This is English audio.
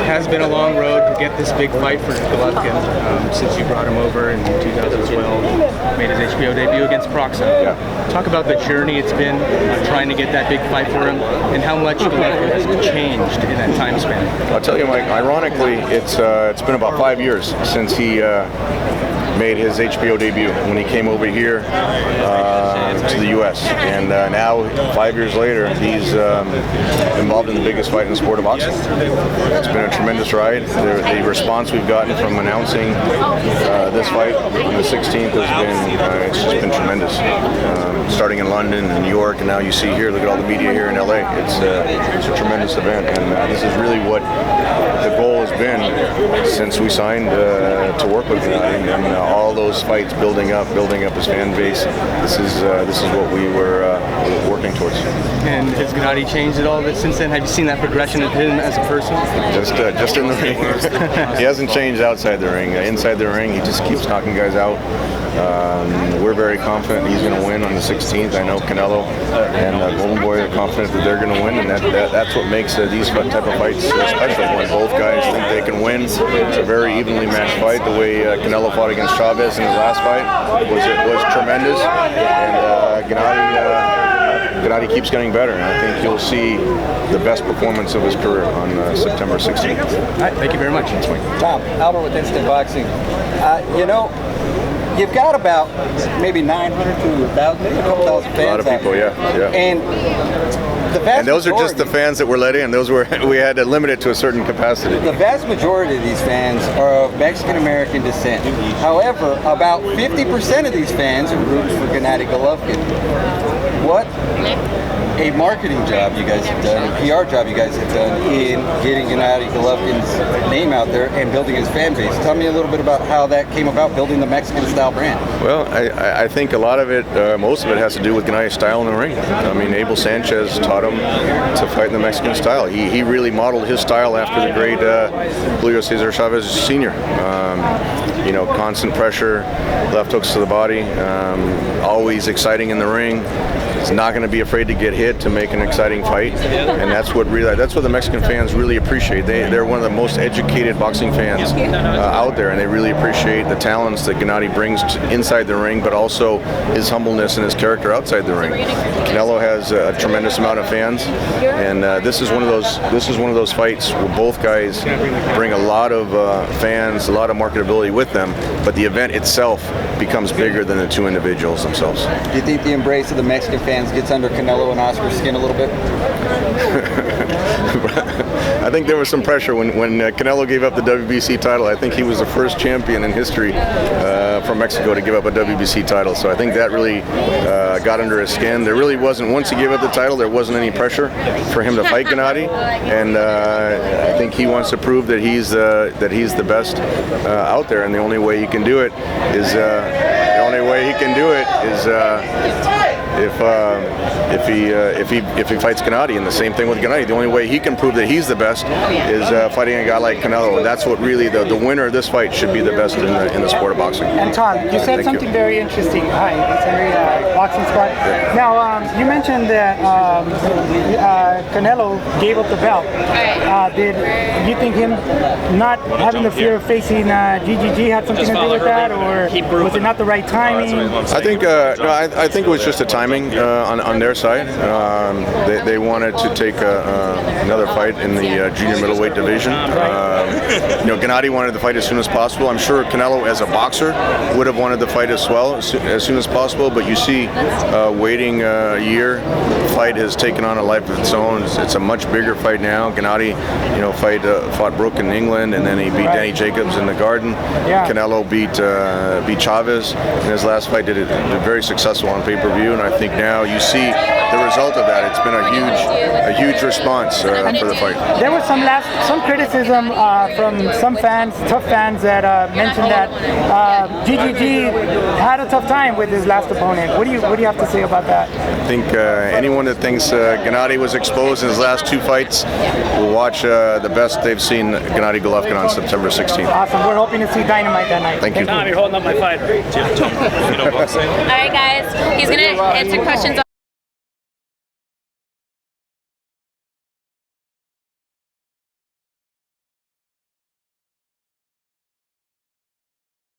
It has been a long road to get this big fight for Golovkin since you brought him over in 2012, made his HBO debut against Proxima. Yeah. Talk about the journey it's been trying to get that big fight for him, and how much Golovkin has changed in that time span. I'll tell you, Mike, ironically, it's been about 5 years since he made his HBO debut when he came over here to the U.S. And now, 5 years later, he's involved in the biggest fight in the sport of boxing. It's been a tremendous ride. The response we've gotten from announcing this fight on the 16th has been it's just been tremendous. Starting in London and New York, and now you see here, look at all the media here in L.A. It's a tremendous event, and this is really what the goal has been since we signed to work with him. And all those fights building up his fan base. This is what we were working towards. And has Gennady changed at all since then? Have you seen that progression of him as a person? Just in the ring. He hasn't changed outside the ring. Inside the ring, he just keeps knocking guys out. We're very confident he's going to win on the 16th. I know Canelo and Golden Boy are confident that they're going to win, and that's what makes these type of fights special. When both guys think they can win, it's a very evenly matched fight. The way Canelo fought against Chavez in his last fight was tremendous, and Gennady keeps getting better, and I think you'll see the best performance of his career on September 16th. All right, thank you very much. Tom, Albert with Instant Boxing. You've got about maybe 900 to 1,000, maybe a couple thousand fans. A lot of people, yeah. And the vast and those are just the fans that were let in. Those were we had to limit it to a certain capacity. The vast majority of these fans are of Mexican-American descent. However, about 50% of these fans are rooting for Gennady Golovkin. What a marketing job you guys have done, a PR job you guys have done in getting Gennady Golovkin's name out there and building his fan base. Tell me a little bit about how that came about, building the Mexican-style brand. Well, I think a lot of it, most of it has to do with Gennady's style in the ring. I mean, Abel Sanchez taught him to fight in the Mexican style. He really modeled his style after the great Julio Cesar Chavez Sr. Constant pressure, left hooks to the body, always exciting in the ring. He's not going to be afraid to get hit to make an exciting fight, and that's what the Mexican fans really appreciate. They're one of the most educated boxing fans out there, and they really appreciate the talents that Gennady brings inside the ring, but also his humbleness and his character outside the ring. Canelo has a tremendous amount of fans, and this is one of those fights where both guys bring a lot of fans, a lot of marketability with them, but the event itself becomes bigger than the two individuals themselves. Do you think the embrace of the Mexican fans gets under Canelo and Oscar's skin a little bit? I think there was some pressure when Canelo gave up the WBC title. I think he was the first champion in history from Mexico to give up a WBC title. So I think that really got under his skin. There really wasn't, once he gave up the title, there wasn't any pressure for him to fight Gennady. And I think he wants to prove that he's the best out there. And the only way he can do it is if he fights Gennady. And the same thing with Gennady. The only way he can prove that he's the best is fighting a guy like Canelo, and that's what really the winner of this fight should be the best in the sport of boxing. And Tom, you said something very interesting. Hi, it's Henry, Boxing Squad. Yeah. Now, you mentioned that Canelo gave up the belt. Did you think him not having the fear of facing GGG had something to do with that, or was it not the right timing? I think I think it was just the timing on their side. They wanted to take another fight in the junior middleweight division. Gennady wanted the fight as soon as possible. I'm sure Canelo, as a boxer, would have wanted the fight as well as soon as possible. But you see, waiting a year, the fight has taken on a life of its own. It's a much bigger fight now. Gennady, fought Brooke in England, and then he beat Danny Jacobs in the Garden. Yeah. Canelo beat Chavez in his last fight. Did it very successful on pay-per-view, and I think now you see the result of that. It's been a huge response for the fight. There was some criticism from some fans, tough fans, that mentioned that GGG had a tough time with his last opponent. What do you have to say about that? I think anyone that thinks Gennady was exposed in his last two fights will watch the best they've seen Gennady Golovkin on September 16th. Awesome. We're hoping to see Dynamite that night. Thank you. Tom, you're holding up my fight. All right, guys. He's going to answer questions.